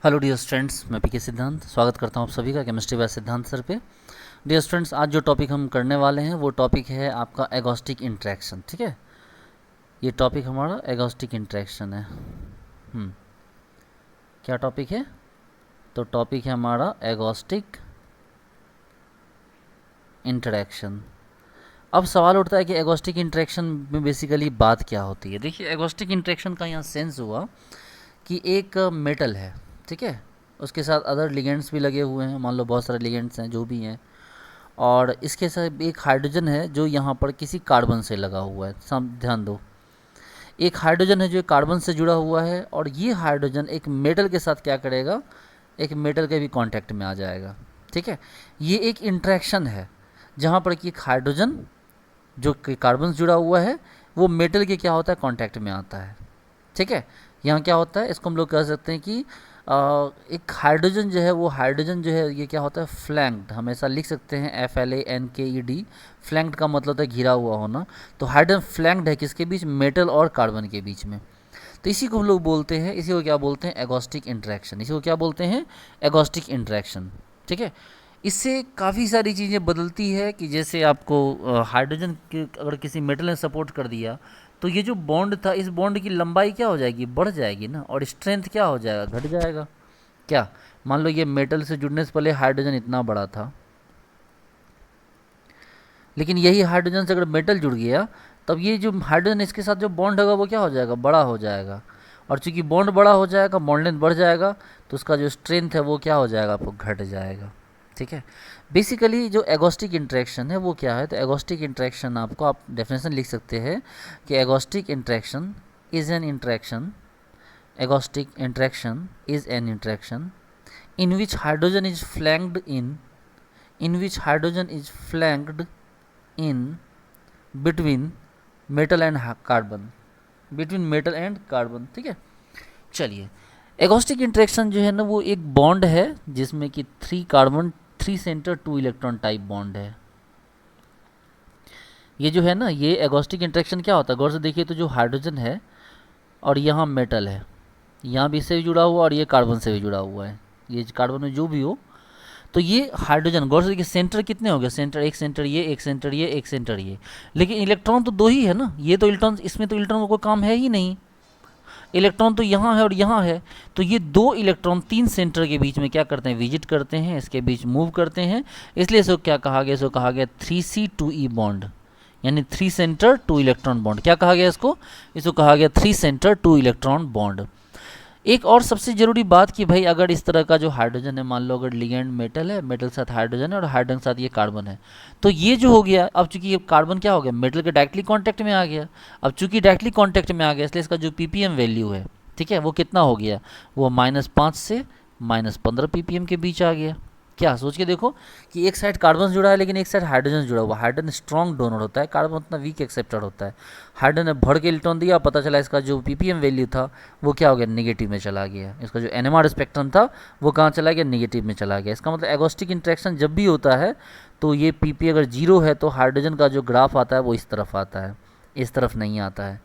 Hello dear students, मैं पीके सिद्धांत स्वागत करता हूँ आप सभी का केमिस्ट्री बाय सिद्धांत सर पे। डियर स्टूडेंट्स, आज जो टॉपिक हम करने वाले हैं वो टॉपिक है आपका एगोस्टिक इंटरेक्शन। ठीक है, ये टॉपिक हमारा एगोस्टिक इंटरेक्शन है। क्या टॉपिक है? तो टॉपिक है हमारा एगोस्टिक इंटरेक्शन। अब सवाल उठता है कि एगोस्टिक इंटरेक्शन में बेसिकली बात क्या होती है। देखिए, एगोस्टिक इंटरेक्शन का यहाँ सेंस हुआ कि एक मेटल है, ठीक है, उसके साथ अदर लिगेंड्स भी लगे हुए हैं, मान लो बहुत सारे लिगेंड्स हैं जो भी हैं, और इसके साथ एक हाइड्रोजन है जो यहाँ पर किसी कार्बन से लगा हुआ है। सब ध्यान दो, एक हाइड्रोजन है जो कार्बन से जुड़ा हुआ है, और ये हाइड्रोजन एक मेटल के साथ क्या करेगा, एक मेटल के भी कांटेक्ट में आ जाएगा। ठीक है, ये एक इंट्रैक्शन है जहाँ पर कि एक हाइड्रोजन जो कि कार्बन से जुड़ा हुआ है वो मेटल के क्या होता है, कांटेक्ट में आता है। ठीक है, यहाँ क्या होता है, इसको हम लोग कह सकते हैं कि एक हाइड्रोजन जो है, वो हाइड्रोजन जो है ये क्या होता है, फ्लैंक्ड, हमेशा लिख सकते हैं FLANKED। फ्लैंक्ड का मतलब होता है घिरा हुआ होना। तो हाइड्रोजन फ्लैंक्ड है किसके बीच, मेटल और कार्बन के बीच में। तो इसी को हम लोग बोलते हैं, इसी को क्या बोलते हैं, एगोस्टिक इंटरेक्शन। इसी को क्या बोलते हैं, एगोस्टिक इंटरेक्शन। ठीक है, इससे काफ़ी सारी चीज़ें बदलती है कि जैसे आपको हाइड्रोजन के अगर किसी मेटल ने सपोर्ट कर दिया तो ये जो बॉन्ड था, इस बॉन्ड की लंबाई क्या हो जाएगी, बढ़ जाएगी ना, और स्ट्रेंथ क्या हो जाएगा, घट जाएगा। क्या, मान लो ये मेटल से जुड़ने से पहले हाइड्रोजन इतना बड़ा था, लेकिन यही हाइड्रोजन से अगर मेटल जुड़ गया तब ये जो हाइड्रोजन इसके साथ जो बॉन्ड होगा वो क्या हो जाएगा, बड़ा हो जाएगा। और चूंकि बॉन्ड बड़ा हो जाएगा, बॉन्ड लेंथ बढ़ जाएगा, तो उसका जो स्ट्रेंथ है वो क्या हो जाएगा, आपको घट जाएगा। ठीक है, बेसिकली जो एगोस्टिक इंटरेक्शन है वो क्या है, तो एगोस्टिक इंटरेक्शन आपको आप डेफिनेशन लिख सकते हैं कि एगोस्टिक interaction is an interaction, एगोस्टिक interaction is an interaction in which hydrogen is flanked in which hydrogen is flanked in between metal and carbon, between metal and carbon। ठीक है, चलिए, एगोस्टिक इंटरेक्शन जो है ना वो एक बॉन्ड है जिसमें कि 3 carbon 3 centre 2 electron type bond है। ये जो है ना, ये एगोस्टिक इंटरेक्शन क्या होता है, गौर से देखिए तो जो हाइड्रोजन है और यहाँ मेटल है, यहाँ भी इससे भी जुड़ा हुआ और ये कार्बन से भी जुड़ा हुआ है, ये कार्बन में जो भी हो, तो ये हाइड्रोजन, गौर से देखिए सेंटर कितने हो गए, सेंटर एक, सेंटर ये, एक सेंटर ये, एक सेंटर ये, लेकिन इलेक्ट्रॉन तो 2 ही है ना, ये तो इलेक्ट्रॉन, इसमें तो इलेक्ट्रॉन का कोई काम है ही नहीं, इलेक्ट्रॉन तो यहाँ है और यहाँ है। तो ये 2 इलेक्ट्रॉन 3 सेंटर के बीच में क्या करते हैं, विजिट करते हैं, इसके बीच मूव करते हैं, इसलिए इसको क्या कहा गया, इसको कहा गया 3C2E बॉन्ड, यानी 3 सेंटर 2 इलेक्ट्रॉन बॉन्ड। क्या कहा गया इसको, इसको कहा गया 3 सेंटर 2 इलेक्ट्रॉन बॉन्ड। एक और सबसे ज़रूरी बात कि भाई अगर इस तरह का जो हाइड्रोजन है, मान लो अगर लिगेंड मेटल है, मेटल के साथ हाइड्रोजन है और हाइड्रोजन के साथ ये कार्बन है, तो ये जो हो गया, अब चूंकि ये कार्बन क्या हो गया, मेटल के डायरेक्टली कांटेक्ट में आ गया। अब चूंकि डायरेक्टली कांटेक्ट में आ गया इसलिए इसका जो ppm वैल्यू है, ठीक है, वो कितना हो गया, वो -5 से -15 ppm के बीच आ गया। क्या सोच के देखो कि एक साइड कार्बन जुड़ा है लेकिन एक साइड हाइड्रोजन जुड़ा हुआ। हाइड्रोजन स्ट्रॉन्ग डोनर होता है, कार्बन उतना वीक एक्सेप्टर होता है। हाइड्रोजन ने भर के इलेक्ट्रॉन दिया, पता चला इसका जो ppm वैल्यू था वो क्या हो गया, नेगेटिव में चला गया। इसका जो NMR स्पेक्ट्रम था वो कहाँ चला गया, नेगेटिव में चला गया। इसका मतलब एगोस्टिक इंटरेक्शन जब भी होता है तो ये pp अगर 0 है तो हाइड्रोजन का जो ग्राफ आता है वो इस तरफ आता है, इस तरफ नहीं आता है।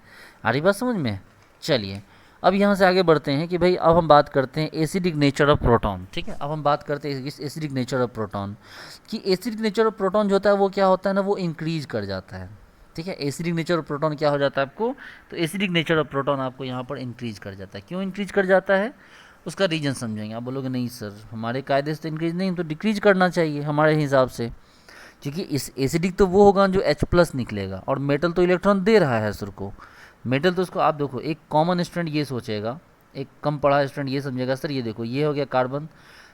आ रही बात समझ में? चलिए, अब यहाँ से आगे बढ़ते हैं कि भाई अब हम बात करते हैं एसिडिक नेचर ऑफ प्रोटॉन। ठीक है, अब हम बात करते हैं इस एसिडिक नेचर ऑफ प्रोटॉन कि एसिडिक नेचर ऑफ प्रोटॉन जो होता है वो क्या होता है ना, वो इंक्रीज कर जाता है। ठीक है, एसिडिक नेचर ऑफ प्रोटॉन क्या हो जाता है आपको, तो एसिडिक नेचर ऑफ प्रोटॉन आपको यहाँ पर इंक्रीज कर जाता है। क्यों इंक्रीज कर जाता है, उसका रीजन समझेंगे। आप बोलोगे नहीं सर हमारे कायदे से तो इंक्रीज नहीं, तो डिक्रीज करना चाहिए हमारे हिसाब से, क्योंकि इस एसिडिक तो वो होगा जो H+ निकलेगा, और मेटल तो इलेक्ट्रॉन दे रहा है सर को। मेटल तो उसको आप देखो, एक कॉमन स्टूडेंट ये सोचेगा, एक कम पढ़ा स्टूडेंट ये समझेगा, सर ये देखो ये हो गया कार्बन,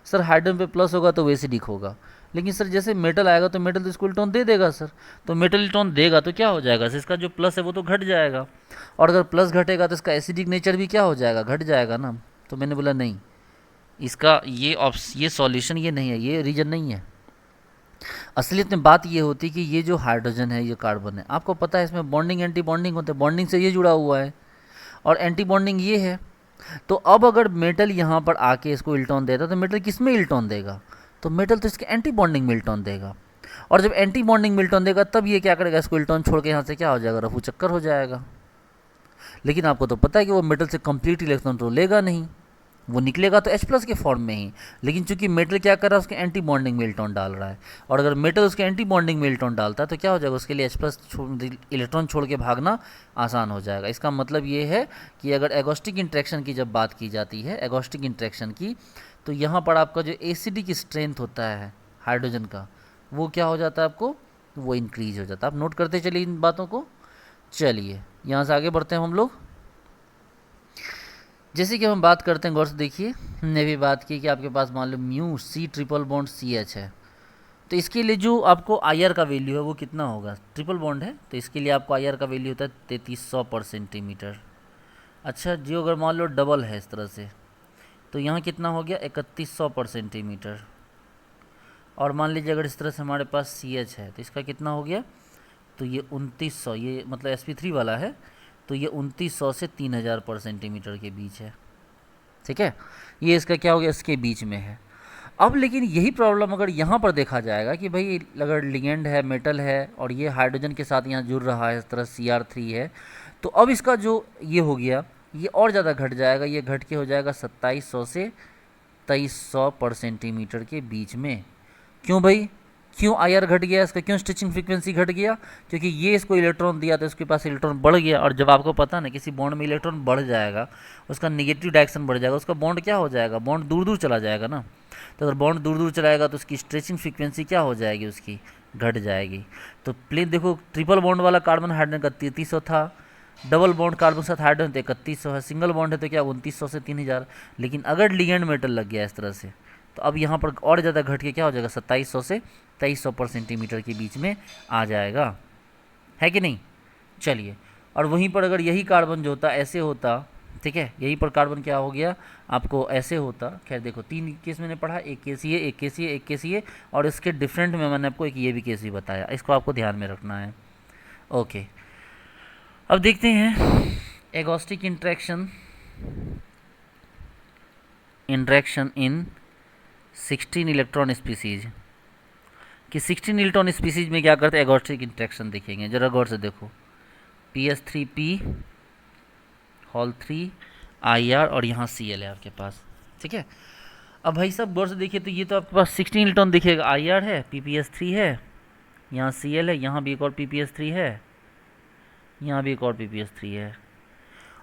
सर हाइड्रोजन पे प्लस होगा तो वो एसिडिक होगा। लेकिन सर जैसे मेटल आएगा तो मेटल तो इसको इलेक्ट्रॉन दे देगा सर, तो मेटल इलेक्ट्रॉन देगा तो क्या हो जाएगा, सर इसका जो प्लस है वो तो घट जाएगा, और अगर प्लस घटेगा तो इसका एसिडिक नेचर भी क्या हो जाएगा, घट जाएगा ना। तो मैंने बोला नहीं, इसका ये सॉल्यूशन ये नहीं है, ये रीजन नहीं है। असलियत में बात ये होती कि ये जो हाइड्रोजन है, ये कार्बन है, आपको पता है इसमें बॉन्डिंग एंटी बॉन्डिंग होते हैं, बॉन्डिंग से ये जुड़ा हुआ है और एंटी बॉन्डिंग ये है। तो अब अगर मेटल यहाँ पर आके इसको इलेक्ट्रॉन देता तो मेटल किस में इलेक्ट्रॉन देगा, तो मेटल तो इसके एंटी बॉन्डिंग में इलेक्ट्रॉन देगा, और जब एंटी बॉन्डिंग में इलेक्ट्रॉन देगा तब ये क्या करेगा, इसको इलेक्ट्रॉन छोड़ के यहाँ से क्या हो जाएगा, रफू चक्कर हो जाएगा। लेकिन आपको तो पता है कि वो मेटल से कंप्लीट इलेक्ट्रॉन तो लेगा नहीं, वो निकलेगा तो H प्लस के फॉर्म में ही, लेकिन चूंकि मेटल क्या कर रहा है, उसके एंटी बॉन्डिंग मेल्टॉन डाल रहा है, और अगर मेटल उसके एंटी बॉन्डिंग मेल्टॉन डालता है तो क्या हो जाएगा, उसके लिए H प्लस इलेक्ट्रॉन छोड़ के भागना आसान हो जाएगा। इसका मतलब ये है कि अगर एगोस्टिक इंट्रैक्शन की जब बात की जाती है, एगोस्टिक इंट्रैक्शन की, तो यहाँ पर आपका जो एसिडिक स्ट्रेंथ होता है हाइड्रोजन का, वो क्या हो जाता है आपको, वो इंक्रीज हो जाता है। आप नोट करते चलिए इन बातों को। चलिए यहाँ से आगे बढ़ते हैं हम लोग। जैसे कि हम बात करते हैं, गौर से देखिए, हमने भी बात की कि आपके पास मान लो mu C triple bond C H है, तो इसके लिए जो आपको आई आर का वैल्यू है वो कितना होगा, ट्रिपल बॉन्ड है तो इसके लिए आपको आई आर का वैल्यू होता है 3300/सेंटीमीटर। अच्छा जो अगर मान लो डबल है इस तरह से, तो यहाँ कितना हो गया 3100/सेंटीमीटर। और मान लीजिए अगर इस तरह से हमारे पास सी एच है तो इसका कितना हो गया, तो ये 2900, ये मतलब sp3 वाला है, तो ये 2900 से 3000/सेंटीमीटर के बीच है। ठीक है, ये इसका क्या हो गया, इसके बीच में है। अब लेकिन यही प्रॉब्लम अगर यहाँ पर देखा जाएगा कि भाई अगर लिगेंड है, मेटल है, और ये हाइड्रोजन के साथ यहाँ जुड़ रहा है, इस तरह Cr3 है, तो अब इसका जो ये हो गया, ये और ज़्यादा घट जाएगा, ये घट के हो जाएगा 2700 से 2300/सेंटीमीटर के बीच में। क्यों भाई, क्यों आई आर घट गया इसका, क्यों स्टिचिंग फ्रीक्वेंसी घट गया, क्योंकि ये इसको इलेक्ट्रॉन दिया तो इसके पास इलेक्ट्रॉन बढ़ गया, और जब आपको पता ना किसी बॉन्ड में इलेक्ट्रॉन बढ़ जाएगा, उसका निगेटिव डायरेक्शन बढ़ जाएगा, उसका बॉन्ड क्या हो जाएगा, बॉन्ड दूर दूर चला जाएगा ना। तो अगर बॉन्ड दूर दूर चलाएगा तो उसकी स्ट्रेचिंग फ्रीक्वेंसी क्या हो जाएगी, उसकी घट जाएगी। तो प्लेन देखो, ट्रिपल बॉन्ड वाला कार्बन हाइड्रोजन का 3300 था, डबल बॉन्ड कार्बन के साथ हाइड्रोजन तो 3100 है, सिंगल बॉन्ड है तो क्या 2900 से 3000। लेकिन अगर लिगेंड मेटल लग गया इस तरह से, तो अब यहाँ पर और ज़्यादा घट के क्या हो जाएगा, 2700 से 2300/सेंटीमीटर के बीच में आ जाएगा, है कि नहीं। चलिए, और वहीं पर अगर यही कार्बन जो होता ऐसे होता, ठीक है, यहीं पर कार्बन क्या हो गया आपको ऐसे होता। खैर देखो 3 केस मैंने पढ़ा, एक केस ये, एक केस ये, एक केस ये, और इसके डिफरेंट में मैंने आपको एक ये भी केस भी बताया, इसको आपको ध्यान में रखना है। ओके, अब देखते हैं एगोस्टिक इंट्रैक्शन इन 16 इलेक्ट्रॉन स्पीसीज, कि 16 इलेक्ट्रॉन स्पीसीज में क्या करते हैं, एगोस्टिक इंट्रैक्शन देखेंगे। जरा गौर से देखो, PS3P होल 3 IR और यहाँ Cl है आपके पास, ठीक है। अब भाई साहब गौर से देखिए, तो ये तो आपके पास 16 इलेक्ट्रॉन दिखेगा, IR है, PPS3 है, यहाँ Cl है, यहाँ भी एक और PPS3 है, यहाँ भी एक और PPS3 है।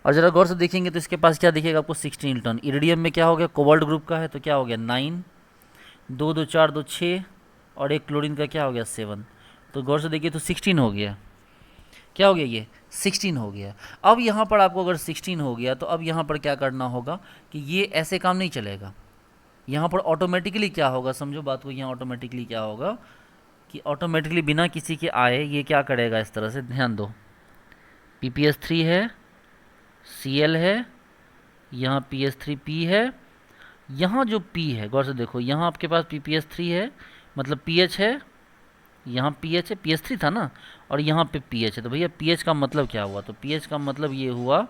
और ज़रा गौर से देखेंगे तो इसके पास क्या दिखेगा आपको, 16 इलेक्ट्रॉन। इरिडियम में क्या हो गया, कोबाल्ट ग्रुप का है तो क्या हो गया 9, 2 2 4 2 6, और एक क्लोरीन का क्या हो गया 7। तो गौर से देखिए तो 16 हो गया, क्या हो गया ये 16 हो गया। अब यहाँ पर आपको अगर 16 हो गया तो अब यहाँ पर क्या करना होगा कि ये ऐसे काम नहीं चलेगा, यहाँ पर ऑटोमेटिकली क्या होगा, समझो बात को, यहाँ ऑटोमेटिकली क्या होगा कि ऑटोमेटिकली बिना किसी के आए ये क्या करेगा, इस तरह से ध्यान दो, PPS3 है, Cl है, यहाँ PS3P है, यहाँ जो P है गौर से देखो, यहाँ आपके पास PPS3 है मतलब PH है, यहाँ PH है, PS3 था ना, और यहाँ पे PH है। तो भैया PH का मतलब क्या हुआ, तो PH का मतलब ये हुआ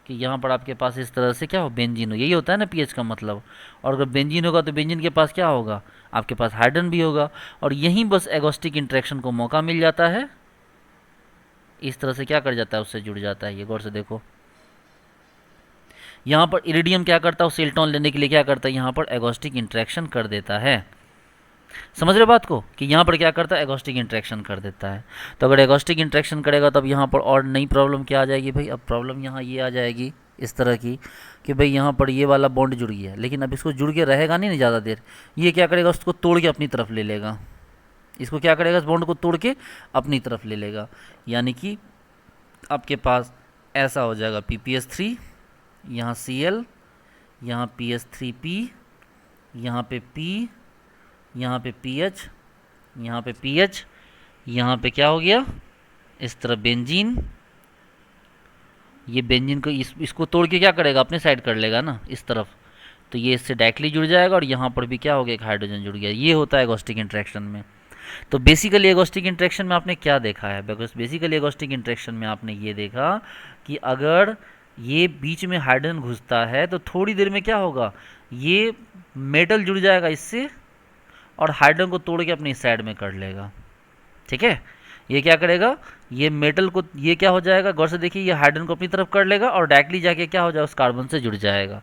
कि यहाँ पर आपके पास इस तरह से क्या हो, बेंजीन हो, यही होता है ना PH का मतलब। और अगर बेंजीन होगा तो बेंजीन के पास क्या होगा, आपके पास हाइड्रोजन भी होगा, और यहीं बस एगोस्टिक इंट्रैक्शन को मौका मिल जाता है, इस तरह से क्या कर जाता है, उससे जुड़ जाता है। ये गौर से देखो, यहाँ पर इरिडियम क्या करता है, उसे इलेक्ट्रॉन लेने के लिए क्या करता है, यहाँ पर एगोस्टिक इंट्रैक्शन कर देता है। समझ रहे बात को, कि यहाँ पर क्या करता है, एगोस्टिक इंट्रैक्शन कर देता है। तो अगर एगोस्टिक इंट्रैक्शन करेगा तब यहाँ पर और नई प्रॉब्लम क्या आ जाएगी भाई, अब प्रॉब्लम यहाँ ये आ जाएगी इस तरह की कि भाई यहाँ पर ये वाला बॉन्ड जुड़ गया, लेकिन अब इसको जुड़ के रहेगा नहीं ज़्यादा देर, ये क्या करेगा, उसको तोड़ के अपनी तरफ ले लेगा, इसको क्या करेगा, इस बॉन्ड को तोड़ के अपनी तरफ ले लेगा। यानी कि आपके पास ऐसा हो जाएगा, PPS3, यहाँ Cl, यहाँ PS3P, यहाँ पे P, यहाँ पे PH, यहाँ पे PH, यहाँ पे क्या हो गया, इस तरह बेंजीन, ये बेंजीन को इसको तोड़ के क्या करेगा, अपने साइड कर लेगा ना इस तरफ, तो ये इससे डायरेक्टली जुड़ जाएगा, और यहाँ पर भी क्या हो गया, एक हाइड्रोजन जुड़ गया। ये होता है एगोस्टिक इंट्रैक्शन में। तो बेसिकली एगोस्टिक इंट्रैक्शन में आपने क्या देखा है, बेसिकली एगोस्टिक इंट्रैक्शन में आपने ये देखा कि अगर ये बीच में हाइड्रोजन घुसता है तो थोड़ी देर में क्या होगा, ये मेटल जुड़ जाएगा इससे, और हाइड्रोजन को तोड़ के अपनी साइड में कर लेगा, ठीक है। ये क्या करेगा, ये मेटल को, ये क्या हो जाएगा, गौर से देखिए, ये हाइड्रोजन को अपनी तरफ कर लेगा और डायरेक्टली जाके क्या हो जाएगा, उस कार्बन से जुड़ जाएगा।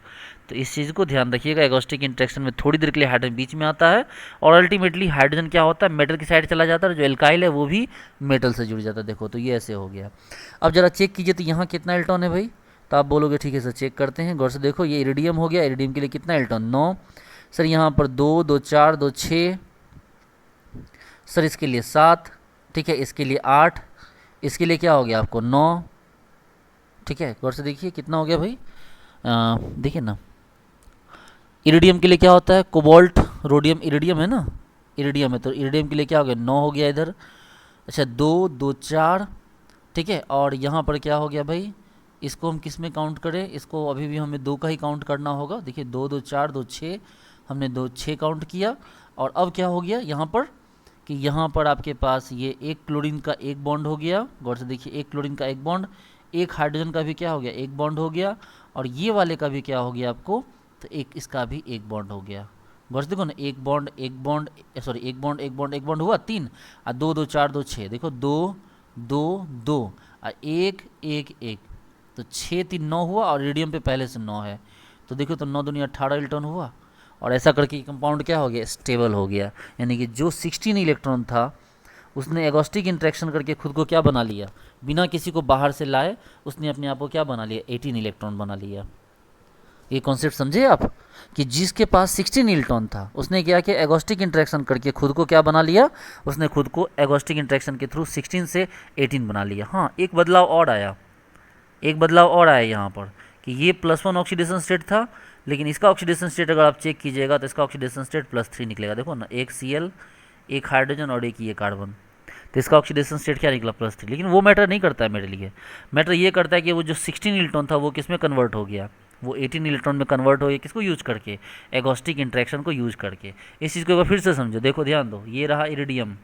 तो इस चीज़ को ध्यान रखिएगा, एगोस्टिक इंटरेक्शन में थोड़ी देर के लिए हाइड्रोजन बीच में आता है और अल्टीमेटली हाइड्रोजन क्या होता है, मेटल की साइड चला जाता है, जो एल्काइल है वो भी मेटल से जुड़ जाता है। देखो तो ये ऐसे हो गया। अब जरा चेक कीजिए तो यहाँ कितना इलेक्ट्रॉन है भाई, तो आप बोलोगे ठीक है सर चेक करते हैं। गौर से देखो, ये इरिडियम हो गया, इरिडियम के लिए कितना इलेक्ट्रॉन, 9। सर यहाँ पर 2 2 4 2 6, सर इसके लिए 7, ठीक है, इसके लिए 8, इसके लिए क्या हो गया आपको 9, ठीक है। गौर से देखिए कितना हो गया भाई, देखिए ना, इरिडियम के लिए क्या होता है, कोबाल्ट, रोडियम, इरिडियम है ना, इरिडियम है, तो इरिडियम के लिए क्या हो गया, 9 हो गया इधर। अच्छा 2 2 4, ठीक है, और यहाँ पर क्या हो गया भाई, इसको हम किस में काउंट करें, इसको अभी भी हमें 2 का ही काउंट करना होगा। देखिए 2 2 4 2 6, हमने 2 6 काउंट किया। और अब क्या हो गया यहाँ पर, कि यहाँ पर आपके पास ये एक क्लोरीन का एक बॉन्ड हो गया। गौर से देखिए, एक क्लोरीन का एक बॉन्ड, एक हाइड्रोजन का भी क्या हो गया, एक बॉन्ड हो गया, और ये वाले का भी क्या हो गया आपको, तो एक इसका भी एक बॉन्ड हो गया। गौर से देखो ना, एक बॉन्ड एक बॉन्ड, सॉरी एक बॉन्ड एक बॉन्ड एक बॉन्ड हुआ 3, और 2 2 4 2 6, देखो 2 2 2 और 1 1 1, तो 6 3 9 हुआ, और रेडियम पे पहले से 9 है, तो देखो तो 9 दूनी 18 इलेक्ट्रॉन हुआ। और ऐसा करके कंपाउंड क्या हो गया, स्टेबल हो गया। यानी कि जो 16 इलेक्ट्रॉन था उसने एगोस्टिक इंटरेक्शन करके खुद को क्या बना लिया, बिना किसी को बाहर से लाए उसने अपने आप को क्या बना लिया, 18 इलेक्ट्रॉन बना लिया। ये कॉन्सेप्ट समझे आप, कि जिसके पास 16 इलेक्ट्रॉन था उसने क्या किया, एगोस्टिक इंटरेक्शन करके खुद को क्या बना लिया, उसने खुद को एगोस्टिक इंटरेक्शन के थ्रू 16 से 18 बना लिया। हाँ, एक बदलाव और आया, एक बदलाव और आया यहाँ पर, कि ये +1 ऑक्सीडेशन स्टेट था, लेकिन इसका ऑक्सीडेशन स्टेट अगर आप चेक कीजिएगा तो इसका ऑक्सीडेशन स्टेट +3 निकलेगा। देखो ना, एक Cl, एक हाइड्रोजन और एक ये कार्बन, तो इसका ऑक्सीडेशन स्टेट क्या निकला, +3। लेकिन वो मैटर नहीं करता है मेरे लिए, मैटर ये करता है कि वो जो 16 इलेक्ट्रॉन था वो किस में कन्वर्ट हो गया, वो 18 इलेक्ट्रॉन में कन्वर्ट हो गया, किसको यूज करके, एगोस्टिक इंटरेक्शन को यूज करके। इस चीज़ को एक बार फिर से समझो, देखो ध्यान दो, ये रहा इरिडियम,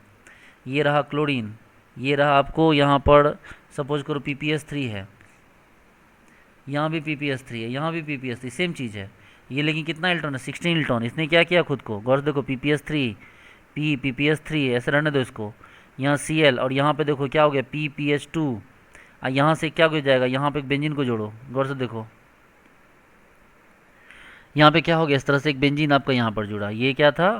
ये रहा क्लोरीन, ये रहा आपको यहाँ पर सपोज करो PPS3 है, यहाँ भी PPS3 है, यहाँ भी PPS3, सेम चीज़ है ये, लेकिन कितना इलेक्ट्रॉन है, 16 इलेक्ट्रॉन। इसने क्या किया खुद को, गौर से देखो, PPS3 PPS3 ऐसे रहने दो इसको, यहाँ Cl, और यहाँ पे देखो क्या हो गया, PPH2, और यहाँ से क्या हो जाएगा, यहाँ पे एक बेंजीन को जोड़ो, गौर से देखो यहाँ पे क्या हो गया, इस तरह से एक बेंजीन आपका यहाँ पर जुड़ा, ये क्या था,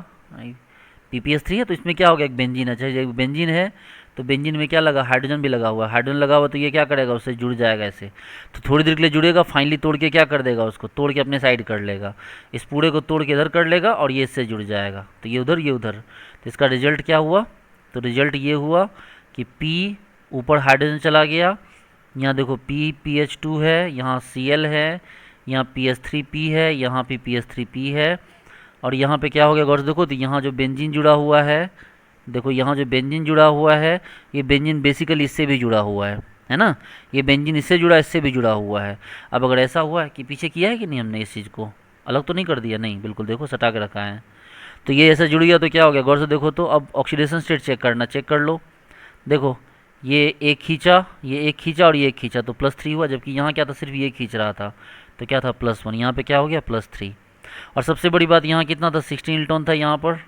PPS3 है, तो इसमें क्या हो गया, एक बेंजीन है। अच्छा एक बेंजीन है तो बेंजीन में क्या लगा, हाइड्रोजन भी लगा हुआ है, हाइड्रोजन लगा हुआ तो ये क्या करेगा, उससे जुड़ जाएगा ऐसे, तो थोड़ी देर के लिए जुड़ेगा, फाइनली तोड़ के क्या कर देगा, उसको तोड़ के अपने साइड कर लेगा, इस पूरे को तोड़ के इधर कर लेगा और ये इससे जुड़ जाएगा, तो ये उधर ये उधर, तो इसका रिजल्ट क्या हुआ, तो रिजल्ट ये हुआ कि P ऊपर हाइड्रोजन चला गया, यहाँ देखो PPH2 है, यहाँ Cl है, यहाँ PS3P है, यहाँ पे PS3P है, और यहाँ पे क्या हो गया, गौर से देखो, तो यहाँ जो बेंजीन जुड़ा हुआ है, देखो यहाँ जो बेंजीन जुड़ा हुआ है, ये बेंजीन बेसिकली इससे भी जुड़ा हुआ है ना, ये बेंजीन इससे जुड़ा, इससे भी जुड़ा हुआ है। अब अगर ऐसा हुआ है कि पीछे किया है कि नहीं हमने, इस चीज़ को अलग तो नहीं कर दिया, नहीं बिल्कुल, देखो सटा के रखा है, तो ये ऐसा जुड़ गया तो क्या हो गया, गौर से देखो, तो अब ऑक्सीडेशन स्टेट चेक करना, चेक कर लो, देखो ये एक खींचा, ये एक खींचा और ये एक खींचा, तो +3 हुआ, जबकि यहाँ क्या था, सिर्फ ये खींच रहा था, तो क्या था, +1, यहाँ पे क्या हो गया, +3। और सबसे बड़ी बात, यहाँ कितना था, 16 इलेक्ट्रॉन था यहाँ पर,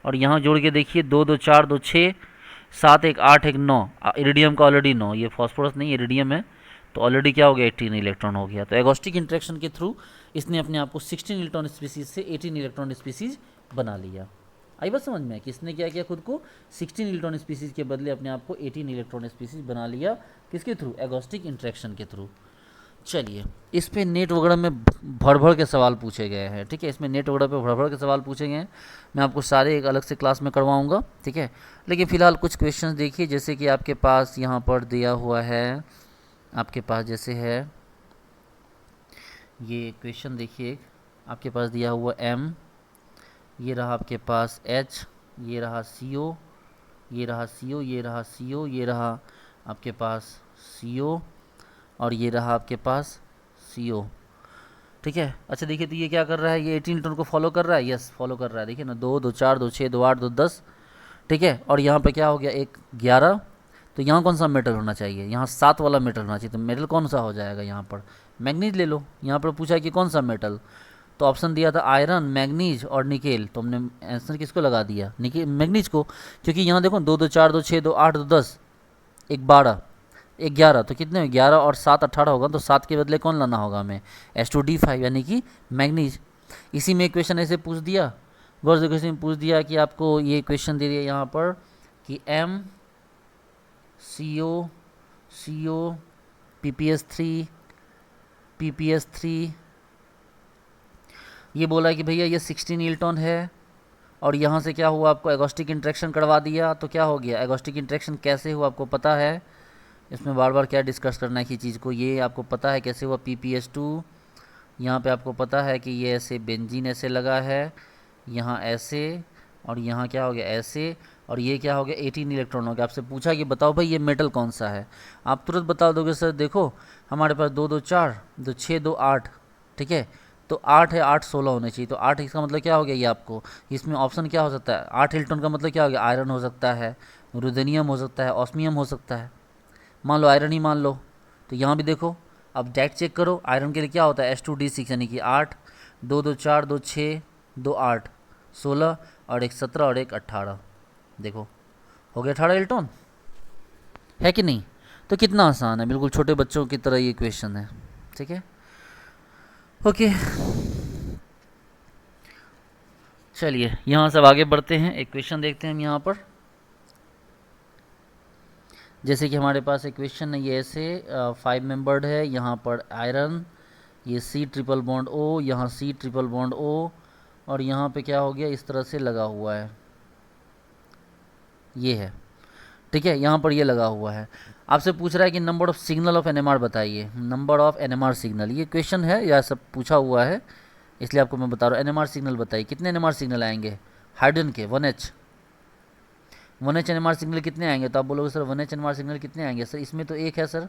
और यहाँ जोड़ के देखिए, 2 2 4 2 6 7 1 8 1 9, इरिडियम का ऑलरेडी 9, ये फॉस्फोरस नहीं इरिडियम है, तो ऑलरेडी क्या हो गया, 18 इलेक्ट्रॉन हो गया। तो एगोस्टिक इंटरेक्शन के थ्रू इसने अपने आप को 16 इलेक्ट्रॉन स्पीसीज से 18 इलेक्ट्रॉन स्पीसीज बना लिया। आई बात समझ में, किसने क्या किया, खुद को 16 इलेक्ट्रॉन स्पीसीज के बदले अपने आप को 18 इलेक्ट्रॉन स्पीसीज बना लिया, किसके थ्रू, एगोस्टिक इंटरेक्शन के थ्रू। चलिए, इस पे नेट वगैरह में भर भर के सवाल पूछे गए हैं, ठीक है, इसमें नेट वगैरह पे भर भर के सवाल पूछे गए हैं, मैं आपको सारे एक अलग से क्लास में करवाऊंगा, ठीक है। लेकिन फ़िलहाल कुछ क्वेश्चंस देखिए, जैसे कि आपके पास यहाँ पर दिया हुआ है, आपके पास जैसे है ये क्वेश्चन देखिए, आपके पास दिया हुआ M, ये रहा आपके पास H, ये रहा CO, ये रहा CO, ये रहा CO, ये रहा आपके पास CO, और ये रहा आपके पास CO, ठीक है। अच्छा देखिए, तो ये क्या कर रहा है, ये 18 इलेक्ट्रॉन को फॉलो कर रहा है, यस फॉलो कर रहा है, देखिए ना, 2 2 4 2 6 2 8 2 10, ठीक है। और यहाँ पे क्या हो गया, 1 11, तो यहाँ कौन सा मेटल होना चाहिए, यहाँ 7 वाला मेटल होना चाहिए, तो मेटल कौन सा हो जाएगा, यहाँ पर मैग्नीज ले लो। यहाँ पर पूछा है कि कौन सा मेटल, तो ऑप्शन दिया था आयरन, मैग्नीज और निकेल, तो हमने आंसर किसको लगा दिया, निकेल मैग्नीज को, क्योंकि यहाँ देखो 2 2 4 2 6 2 8 2 10, एक 12, एक 11, तो कितने 11 और 7 18 होगा, तो 7 के बदले कौन लाना होगा हमें, H2D5 यानी कि मैग्नीज। इसी में क्वेश्चन ऐसे पूछ दिया, गौर से क्वेश्चन पूछ दिया कि आपको ये क्वेश्चन दे दिया यहाँ पर कि MCO PPS3 ये बोला कि भैया ये 16 इलेक्ट्रॉन है, और यहाँ से क्या हुआ, आपको एगोस्टिक इंटरेक्शन करवा दिया, तो क्या हो गया, एगोस्टिक इंटरेक्शन कैसे हुआ आपको पता है, इसमें बार बार क्या डिस्कस करना है कि चीज़ को, ये आपको पता है कैसे हुआ, PPS2, यहाँ पे आपको पता है कि ये ऐसे बेंजीन ऐसे लगा है, यहाँ ऐसे, और यहाँ क्या हो गया ऐसे, और ये क्या हो गया 18 इलेक्ट्रॉन हो गया। आपसे पूछा कि बताओ भाई ये मेटल कौन सा है, आप तुरंत बता दोगे सर देखो हमारे पास 2 2 4 2 6 2 8, ठीक है, तो 8 है, 8 16 होने चाहिए, तो 8 इसका मतलब क्या हो गया, ये आपको इसमें ऑप्शन क्या हो सकता है, 8 इलेक्ट्रॉन का मतलब क्या हो गया, आयरन हो सकता है, रुदेनियम हो सकता है, ऑस्मियम हो सकता है, मान लो आयरन ही मान लो, तो यहाँ भी देखो अब डायरेक्ट चेक करो, आयरन के लिए क्या होता है H2D6 यानी कि 8, 2 2 4 2 6 2 8 16, और एक 17 और एक 18, देखो हो गया 18 इलेक्ट्रॉन, है कि नहीं। तो कितना आसान है, बिल्कुल छोटे बच्चों की तरह ये क्वेश्चन है, ठीक है, ओके। चलिए यहाँ से आगे बढ़ते हैं, एक क्वेश्चन देखते हैं हम यहाँ पर, जैसे कि हमारे पास एक क्वेश्चन है, ये ऐसे 5 मेंबर्ड है, यहाँ पर आयरन, ये C ट्रिपल बॉन्ड O, यहाँ C ट्रिपल बॉन्ड O, और यहाँ पे क्या हो गया इस तरह से लगा हुआ है, ये है, ठीक है, यहाँ पर ये लगा हुआ है। आपसे पूछ रहा है कि number of signal of NMR बताइए, नंबर ऑफ NMR सिग्नल, ये क्वेश्चन है या सब पूछा हुआ है, इसलिए आपको मैं बता रहा हूँ। NMR सिग्नल बताइए, कितने NMR सिग्नल आएंगे हाइड्रोजन के, 1H NMR सिग्नल कितने आएंगे, तो आप बोलोगे सर 1H NMR सिग्नल कितने आएंगे, सर इसमें तो एक है सर,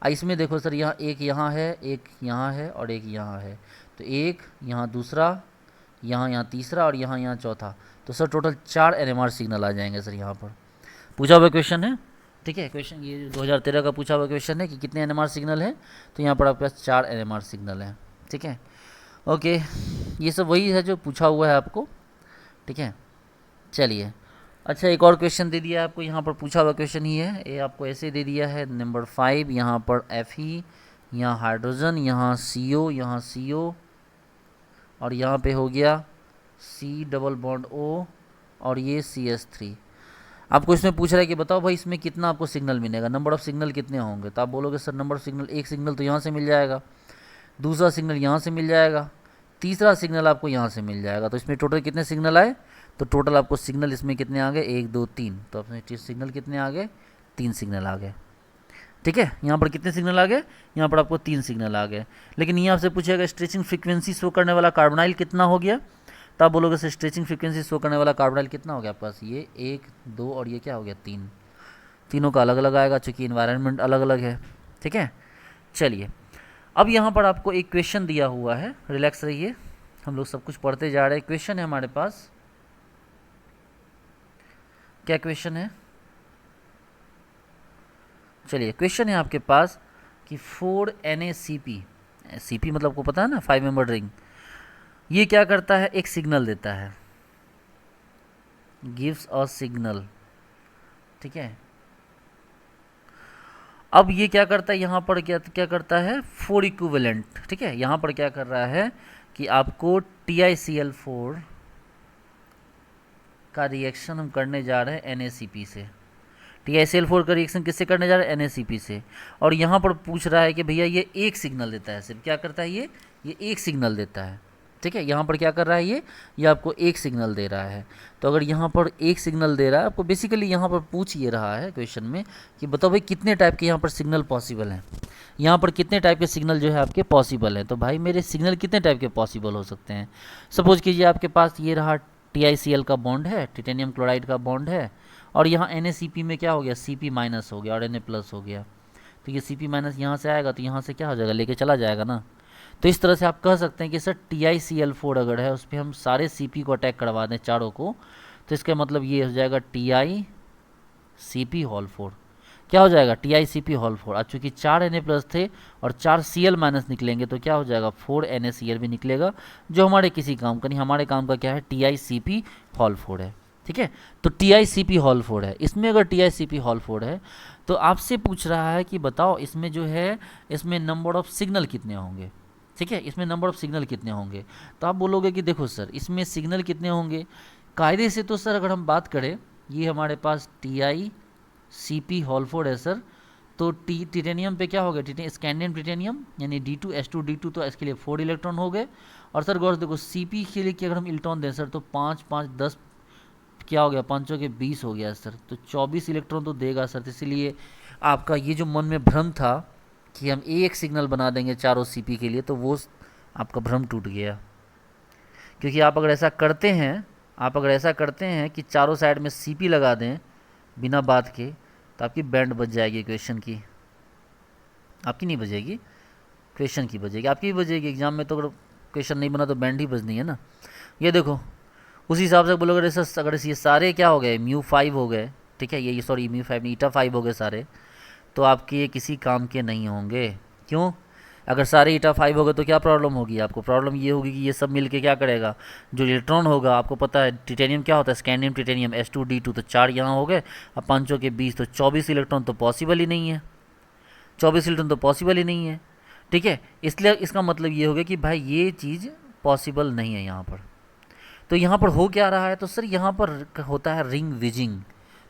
इसमें देखो सर यहाँ एक यहाँ है, एक यहाँ है, और एक यहाँ है, तो एक यहाँ दूसरा, यहाँ तीसरा, और यहाँ चौथा, तो सर टोटल 4 NMR सिग्नल आ जाएंगे सर, यहाँ पर पूछा हुआ क्वेश्चन है, ठीक है, क्वेश्चन ये 2013 का पूछा हुआ क्वेश्चन है कि कितने NMR सिग्नल है, तो यहाँ पर आपके पास 4 NMR सिग्नल है, ठीक है, ओके, ये सब वही है जो पूछा हुआ है आपको, ठीक है। चलिए अच्छा, एक और क्वेश्चन दे दिया है आपको, यहाँ पर पूछा हुआ क्वेश्चन ही है, ये आपको ऐसे दे दिया है, नंबर 5, यहाँ पर Fe, यहाँ हाइड्रोजन, यहाँ CO, यहाँ CO, और यहाँ पे हो गया C डबल बॉन्ड O, और ये CH3। आपको इसमें पूछ रहा है कि बताओ भाई इसमें कितना आपको सिग्नल मिलेगा, नंबर ऑफ सिग्नल कितने होंगे, तो आप बोलोगे सर नंबर ऑफ सिग्नल, एक सिग्नल तो यहाँ से मिल जाएगा, दूसरा सिग्नल यहाँ से मिल जाएगा, तीसरा सिग्नल आपको यहाँ से मिल जाएगा, तो इसमें टोटल कितने सिग्नल आए, तो टोटल आपको सिग्नल इसमें कितने आ गए, 1 2 3, तो अपने सिग्नल कितने आ गए, 3 सिग्नल आ गए, ठीक है। यहाँ पर कितने सिग्नल आ गए, यहाँ पर आपको 3 सिग्नल आ गए। लेकिन ये आपसे पूछेगा स्ट्रेचिंग फ्रीक्वेंसी शो करने वाला कार्बोनाइल कितना हो गया, तो आप बोलोगे सर स्ट्रेचिंग फ्रीक्वेंसी शो करने वाला कार्बोनाइल कितना हो गया आपके पास, ये 1 2 और ये क्या हो गया 3, तीनों का अलग अलग आएगा चूँकि इन्वायरमेंट अलग अलग है, ठीक है। चलिए अब यहाँ पर आपको एक क्वेश्चन दिया हुआ है, रिलैक्स रहिए, हम लोग सब कुछ पढ़ते जा रहे हैं। क्वेश्चन है हमारे पास, क्या क्वेश्चन है, चलिए क्वेश्चन है आपके पास कि 4NaCP, CP मतलब आपको पता है ना 5 मेंबर रिंग, ये क्या करता है, एक सिग्नल देता है, गिव्स अ सिग्नल, ठीक है। अब ये क्या करता है, यहाँ पर क्या करता है, 4 इक्विवेलेंट, ठीक है, यहाँ पर क्या कर रहा है कि आपको TiCl4 का रिएक्शन हम करने जा रहे हैं NaCP से, TiCl4 का रिएक्शन किससे करने जा रहे हैं, NaCP से, और यहाँ पर पूछ रहा है कि भैया ये एक सिग्नल देता है, सिर्फ क्या करता है ये एक सिग्नल देता है, ठीक है। यहाँ पर क्या कर रहा है ये आपको एक सिग्नल दे रहा है, तो अगर यहाँ पर एक सिग्नल दे रहा है आपको, बेसिकली यहाँ पर पूछ ये रहा है क्वेश्चन में कि बताओ भाई कितने टाइप के यहाँ पर सिग्नल पॉसिबल हैं, यहाँ पर कितने टाइप के सिग्नल जो है आपके पॉसिबल हैं, तो भाई मेरे सिग्नल कितने टाइप के पॉसिबल हो सकते हैं। सपोज कीजिए आपके पास ये रहा TiCl का बॉन्ड है, टाइटेनियम क्लोराइड का बॉन्ड है, और यहाँ NaCP में क्या हो गया, Cp माइनस हो गया और Na प्लस हो गया, तो ये Cp माइनस यहाँ से आएगा तो यहाँ से क्या हो जाएगा, लेके चला जाएगा ना। तो इस तरह से आप कह सकते हैं कि सर TiCl4 अगर है उस पर हम सारे Cp को अटैक करवा दें चारों को, तो इसका मतलब ये हो जाएगा TiCp होल 4, क्या हो जाएगा TiCp होल 4। अब चूँकि 4 Na प्लस थे और 4 Cl माइनस निकलेंगे तो क्या हो जाएगा 4 NaCl भी निकलेगा, जो हमारे किसी काम का नहीं, हमारे काम का क्या है TiCp होल 4 है, ठीक है। तो TICP हॉल 4 है, इसमें अगर TICP हॉल 4 है तो आपसे पूछ रहा है कि बताओ इसमें जो है, इसमें नंबर ऑफ सिग्नल कितने होंगे। ठीक है, इसमें नंबर ऑफ सिग्नल कितने होंगे, तो आप बोलोगे कि देखो सर इसमें सिग्नल कितने होंगे, कायदे से तो सर अगर हम बात करें, ये हमारे पास TICP हॉल 4 है सर, तो टिटेनियम पे क्या हो गया, स्कैंडियम टिटेनियम यानी D2S2D2, तो इसके लिए 4 इलेक्ट्रॉन हो गए। और सर गौर से देखो CP के लिए कि अगर हम इलेक्ट्रॉन दें सर तो 5 5 10 क्या हो गया, 5 के 20 हो गया सर, तो 24 इलेक्ट्रॉन तो देगा सर। तो इसीलिए आपका ये जो मन में भ्रम था कि हम एक सिग्नल बना देंगे चारों CP के लिए, तो वो आपका भ्रम टूट गया। क्योंकि आप अगर ऐसा करते हैं, आप अगर ऐसा करते हैं कि चारों साइड में CP लगा दें बिना बात के, तो आपकी बैंड बज जाएगी क्वेश्चन की। आपकी नहीं बजेगी, क्वेश्चन की बजेगी, आपकी भी बजेगी। एग्जाम में तो अगर क्वेश्चन नहीं बना तो बैंड ही बजनी है ना। ये देखो उस हिसाब से बोलोगे सर, अगर ये सारे क्या हो गए μ5 हो गए, ठीक है, ये सॉरी μ5 नहीं η5 हो गए सारे, तो आपके ये किसी काम के नहीं होंगे। क्यों? अगर सारे η5 हो गए तो क्या प्रॉब्लम होगी आपको, प्रॉब्लम ये होगी कि ये सब मिलके क्या करेगा, जो इलेक्ट्रॉन होगा, आपको पता है टिटेनियम क्या होता है, स्कैंडियम टिटेनियम S2D2, तो 4 यहाँ हो गए, अब 5 के 20, तो 24 इलेक्ट्रॉन तो पॉसिबल ही नहीं है, 24 इलेक्ट्रॉन तो पॉसिबल ही नहीं है। ठीक है, इसलिए इसका मतलब ये हो गया कि भाई ये चीज़ पॉसिबल नहीं है यहाँ पर। तो यहाँ पर हो क्या रहा है, तो सर यहाँ पर होता है रिंग विजिंग।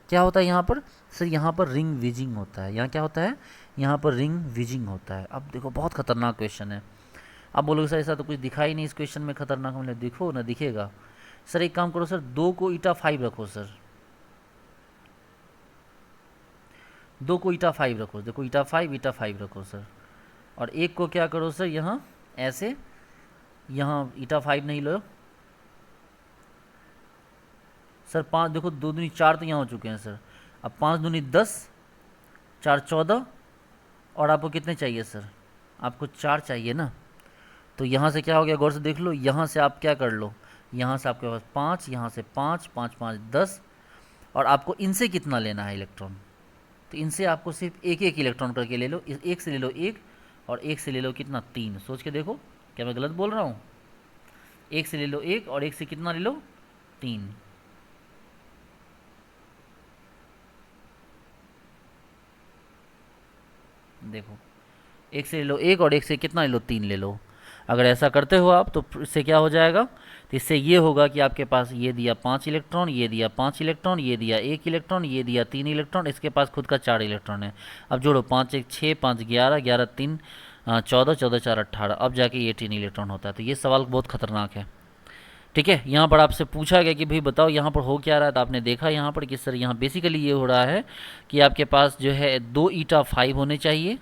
क्या होता है यहाँ पर सर, यहाँ पर रिंग विजिंग होता है। यहाँ क्या होता है, यहाँ पर रिंग विजिंग होता है। अब देखो बहुत खतरनाक क्वेश्चन है। आप बोलोगे सर ऐसा तो कुछ दिखा ही नहीं इस क्वेश्चन में खतरनाक, मतलब दिखो ना, दिखेगा। सर एक काम करो सर, 2 को η5 रखो सर, 2 को η5 रखो, देखो η5 रखो सर, और एक को क्या करो सर यहाँ ऐसे, यहाँ η5 नहीं लो सर, 5 देखो 2 दूनी 4 तो यहाँ हो चुके हैं सर, अब 5 दूनी 10, 4 14, और आपको कितने चाहिए सर, आपको 4 चाहिए ना। तो यहाँ से क्या हो गया, गौर से देख लो, यहाँ से आप क्या कर लो, यहाँ से आपके पास 5, यहाँ से 5 5 5 10, और आपको इनसे कितना लेना है इलेक्ट्रॉन, तो इनसे आपको सिर्फ एक एक इलेक्ट्रॉन करके ले लो, एक से ले लो एक, और एक से ले लो कितना 3। सोच के देखो क्या मैं गलत बोल रहा हूँ, एक से ले लो एक, और एक से कितना ले लो 3। देखो एक से ले लो एक, और एक से कितना ले लो 3 ले लो। अगर ऐसा करते हो आप तो इससे क्या हो जाएगा, तो इससे ये होगा कि आपके पास ये दिया 5 इलेक्ट्रॉन, ये दिया 5 इलेक्ट्रॉन, ये दिया 1 इलेक्ट्रॉन, ये दिया 3 इलेक्ट्रॉन, इसके पास खुद का 4 इलेक्ट्रॉन है। अब जोड़ो 5 1 6, 5 11, 11 3 14, 14 4 18, अब जाके ये 3 इलेक्ट्रॉन होता है। तो ये सवाल बहुत खतरनाक है। ठीक है, यहाँ पर आपसे पूछा गया कि भाई बताओ यहाँ पर हो क्या रहा है, तो आपने देखा यहाँ पर कि सर यहाँ बेसिकली ये हो रहा है कि आपके पास जो है 2 η5 होने चाहिए,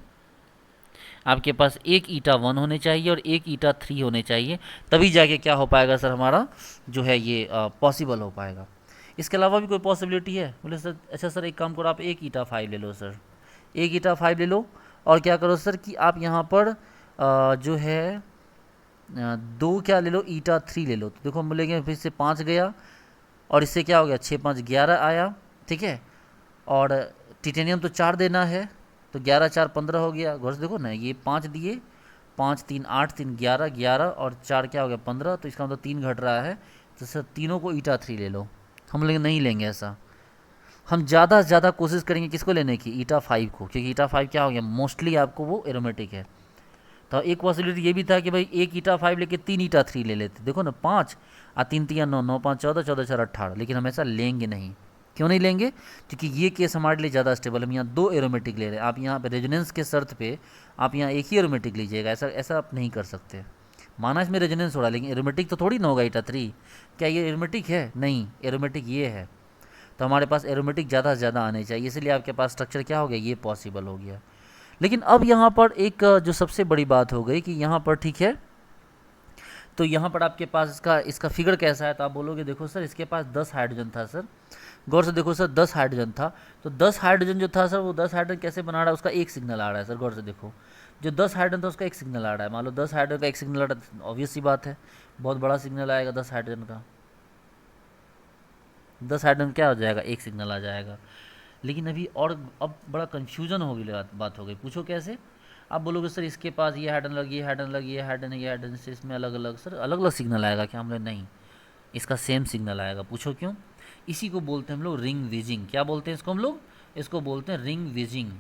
आपके पास एक η1 होने चाहिए, और एक η3 होने चाहिए, तभी जाके क्या हो पाएगा सर, हमारा जो है ये पॉसिबल हो पाएगा। इसके अलावा भी कोई पॉसिबिलिटी है? बोले सर अच्छा सर एक काम करो, आप एक η5 ले लो सर, एक η5 ले लो, और क्या करो सर कि आप यहाँ पर जो है 2 क्या ले लो, η3 ले लो। तो देखो हम बोलेंगे फिर से 5 गया, और इससे क्या हो गया 6 5 11 आया, ठीक है, और टिटेनियम तो 4 देना है, तो 11 4 15 हो गया। गौर से देखो ना, ये 5 दिए, 5 3 8 3 11 11, और 4 क्या हो गया 15, तो इसका मतलब 3 घट रहा है, तो सर तीनों को η3 ले लो। हम लोग नहीं लेंगे ऐसा, हम ज़्यादा से ज़्यादा कोशिश करेंगे किसको लेने की, η5 को, क्योंकि η5 क्या हो गया मोस्टली आपको वो एरोमेटिक है। तो एक पॉसिबिलिटी ये भी था कि भाई एक η5 लेके 3 η3 ले लेते, देखो ना 5 और 3 3 9 9 5 14, 14 4 18, लेकिन हम ऐसा लेंगे नहीं। क्यों नहीं लेंगे? क्योंकि ये केस हमारे लिए ज़्यादा स्टेबल, हम यहाँ 2 एरोमेटिक ले रहे हैं। आप यहाँ पे रेजोनेंस के शर्त पे आप यहाँ एक ही एरोमेटिक लीजिएगा, ऐसा ऐसा आप नहीं कर सकते। माना इसमें रेजोनेंस हो रहा है, लेकिन एरोमेटिक तो थोड़ी ना होगा η3। क्या ये एरोमेटिक है? नहीं, एरोमेटिक ये है। तो हमारे पास एरोमेटिक ज़्यादा से ज़्यादा आने चाहिए, इसलिए आपके पास स्ट्रक्चर क्या हो गया, ये पॉसिबल हो गया। लेकिन अब यहाँ पर एक जो सबसे बड़ी बात हो गई कि यहाँ पर ठीक है, तो यहाँ पर आपके पास इसका फिगर कैसा है, तो आप बोलोगे देखो सर इसके पास 10 हाइड्रोजन था सर। गौर से देखो सर 10 हाइड्रोजन था, तो 10 हाइड्रोजन जो था सर, वो 10 हाइड्रोजन कैसे बना रहा है, उसका एक सिग्नल आ रहा है सर। गौर से देखो जो 10 हाइड्रोजन था उसका एक सिग्नल आ रहा है, मान लो 10 हाइड्रोजन का एक सिग्नल आ रहा है, ऑब्वियस सी बात है बहुत बड़ा सिग्नल आएगा 10 हाइड्रोजन का। 10 हाइड्रोजन क्या हो जाएगा, एक सिग्नल आ जाएगा। लेकिन अभी और अब बड़ा कन्फ्यूजन हो गई, बात हो गई। पूछो कैसे? आप बोलोगे सर इसके पास ये हाइड्रोजन लग, ये हाइड्रोजन लग, ये हाइड्रोजन, ये हाइड्रोजन से इसमें अलग अलग सर अलग अलग सिग्नल आएगा क्या? हम लोग नहीं, इसका सेम सिग्नल आएगा। पूछो क्यों? इसी को बोलते हैं हम लोग रिंग विजिंग। क्या बोलते हैं इसको हम लोग? इसको बोलते हैं रिंग विजिंग।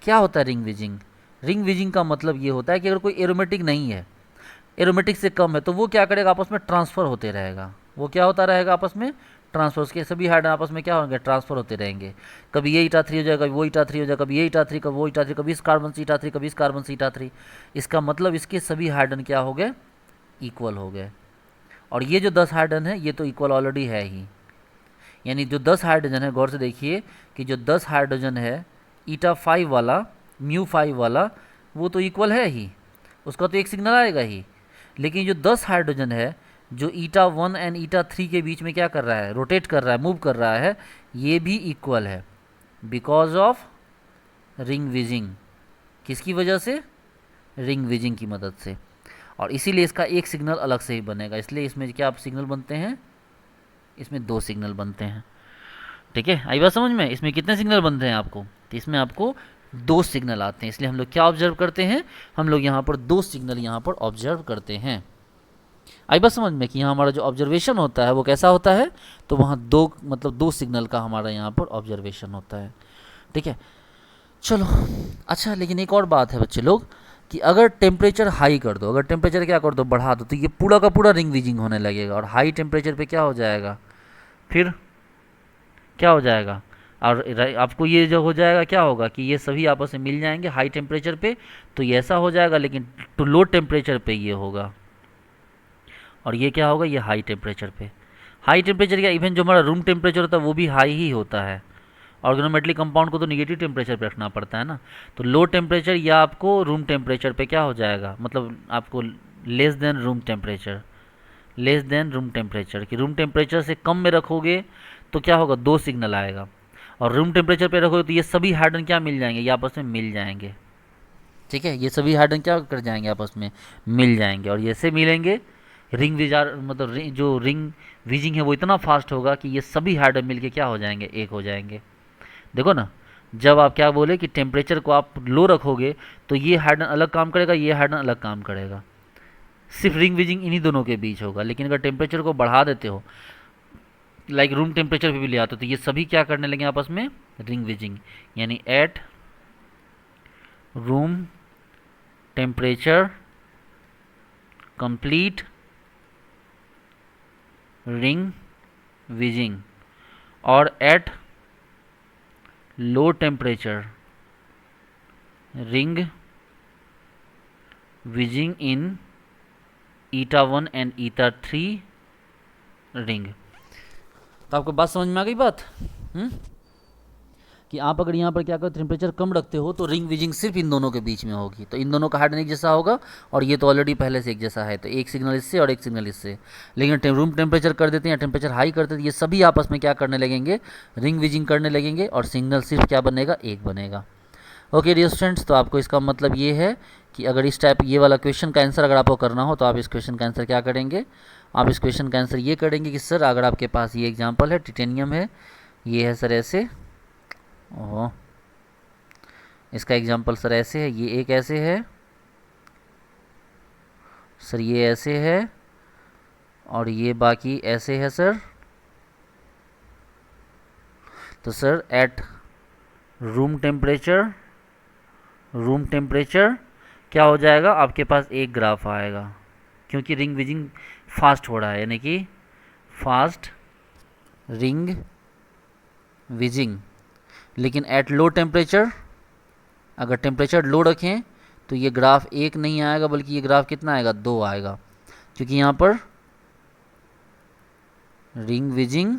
क्या होता है रिंग विजिंग? रिंग विजिंग का मतलब ये होता है कि अगर कोई एरोमेटिक नहीं है, एरोमेटिक से कम है, तो वो क्या करेगा, आपस में ट्रांसफ़र होते रहेगा। वो क्या होता रहेगा आपस में? ट्रांसफर। उसके सभी हाइड्रोजन आपस में क्या होंगे? ट्रांसफर होते रहेंगे। कभी ये ईटा 3 हो जाएगा, कभी वो ईटा 3 हो जाएगा, कभी ये ईटा 3, कभी वो ईटा 3, कभी इस कार्बन से ईटा 3, कभी इस कार्बन से ईटा 3। इसका मतलब इसके सभी हाइड्रोजन क्या हो गए? इक्वल हो गए। और ये जो 10 हाइड्रोजन है ये तो इक्वल ऑलरेडी है ही। यानी जो 10 हाइड्रोजन है, गौर से देखिए कि जो 10 हाइड्रोजन है ईटा 5 वाला, म्यू 5 वाला, वो तो इक्वल है ही, उसका तो एक सिग्नल आएगा ही। लेकिन जो 10 हाइड्रोजन है जो ईटा 1 एंड ईटा 3 के बीच में क्या कर रहा है? रोटेट कर रहा है, मूव कर रहा है, ये भी इक्वल है बिकॉज ऑफ रिंग विजिंग। किसकी वजह से? रिंग विजिंग की मदद से। और इसीलिए इसका एक सिग्नल अलग से ही बनेगा। इसलिए इसमें क्या सिग्नल बनते हैं? इसमें 2 सिग्नल बनते हैं। ठीक है, आई बात समझ में? इसमें कितने सिग्नल बनते हैं आपको? तो इसमें आपको 2 सिग्नल आते हैं। इसलिए हम लोग क्या ऑब्जर्व करते हैं? हम लोग यहाँ पर 2 सिग्नल यहाँ पर ऑब्जर्व करते हैं। आई बात समझ में कि यहाँ हमारा जो ऑब्जर्वेशन होता है वो कैसा होता है? तो वहाँ 2 सिग्नल का हमारा यहाँ पर ऑब्जर्वेशन होता है। ठीक है, चलो अच्छा। लेकिन एक और बात है बच्चे लोग कि अगर टेम्परेचर हाई कर दो, अगर टेम्परेचर क्या कर दो? बढ़ा दो, तो ये पूरा का पूरा रिंग विजिंग होने लगेगा। और हाई टेम्परेचर पे क्या हो जाएगा? फिर क्या हो जाएगा? और आपको ये जो हो जाएगा, क्या होगा कि ये सभी आपस में मिल जाएंगे हाई टेम्परेचर पे, तो ये ऐसा हो जाएगा। लेकिन टू लो टेम्परेचर पे ये होगा, और ये क्या होगा? ये हाई टेम्परेचर पे। हाई टेम्परेचर क्या, इवन जो हमारा रूम टेम्परेचर होता है वो भी हाई ही होता है। ऑर्गेनोमेटली कंपाउंड को तो निगेटिव टेम्परेचर पे रखना पड़ता है ना। तो लो टेम्परेचर या आपको रूम टेम्परेचर पे क्या हो जाएगा? मतलब आपको less than room temperature, less than room temperature, कि रूम टेम्परेचर से कम में रखोगे तो क्या होगा? 2 सिग्नल आएगा। और रूम टेम्परेचर पे रखोगे तो ये सभी हाइड्रोजन क्या मिल जाएंगे? ये आपस में मिल जाएंगे। ठीक है, ये सभी हाइड्रोजन क्या कर जाएंगे? आपस में मिल जाएंगे। और ये से मिलेंगे, रिंग विजार मतलब जो रिंग विजिंग है वो इतना फास्ट होगा कि ये सभी हाइड्रोजन मिलके क्या हो जाएंगे? एक हो जाएंगे। देखो ना, जब आप क्या बोले कि टेम्परेचर को आप लो रखोगे तो ये हाइड्रोजन अलग काम करेगा, ये हाइड्रोजन अलग काम करेगा। सिर्फ रिंग विजिंग इन्हीं दोनों के बीच होगा। लेकिन अगर टेम्परेचर को बढ़ा देते हो, लाइक रूम टेम्परेचर पे भी ले आते हो, तो ये सभी क्या करने लगे आपस में? Ring whizzing. यानी at room temperature complete ring whizzing, और at low temperature ring whizzing in eta 1 and eta 3 ring. तो आपको बात समझ में आ गई बात? कि आप अगर यहाँ पर क्या करो, टेम्परेचर कम रखते हो तो रिंग विजिंग सिर्फ इन दोनों के बीच में होगी। तो इन दोनों का हाइड्रोजन एक जैसा होगा, और ये तो ऑलरेडी पहले से एक जैसा है, तो एक सिग्नल इससे और एक सिग्नल इससे। लेकिन रूम टेम्परेचर कर देते हैं या टेम्परेचर हाई करते हैं, ये सभी आपस में क्या करने लगेंगे? रिंग विजिंग करने लगेंगे, और सिग्नल सिर्फ क्या बनेगा? एक बनेगा। ओके डियर स्टूडेंट्स, तो आपको इसका मतलब ये है कि अगर इस टाइप ये वाला क्वेश्चन का आंसर अगर आपको करना हो तो आप इस क्वेश्चन का आंसर क्या करेंगे? आप इस क्वेश्चन का आंसर ये करेंगे कि सर अगर आपके पास ये एग्जांपल है, टिटेनियम है, ये है सर ऐसे, ओह इसका एग्जांपल सर ऐसे है, ये एक ऐसे है सर, ये ऐसे है, और ये बाकी ऐसे है सर। तो सर एट रूम टेम्परेचर क्या हो जाएगा? आपके पास एक ग्राफ आएगा, क्योंकि रिंग विजिंग फास्ट हो रहा है, यानी कि फास्ट रिंग विजिंग। लेकिन एट लो टेम्परेचर, अगर टेम्परेचर लो रखें तो ये ग्राफ एक नहीं आएगा, बल्कि ये ग्राफ कितना आएगा? 2 आएगा, क्योंकि यहाँ पर ring whizzing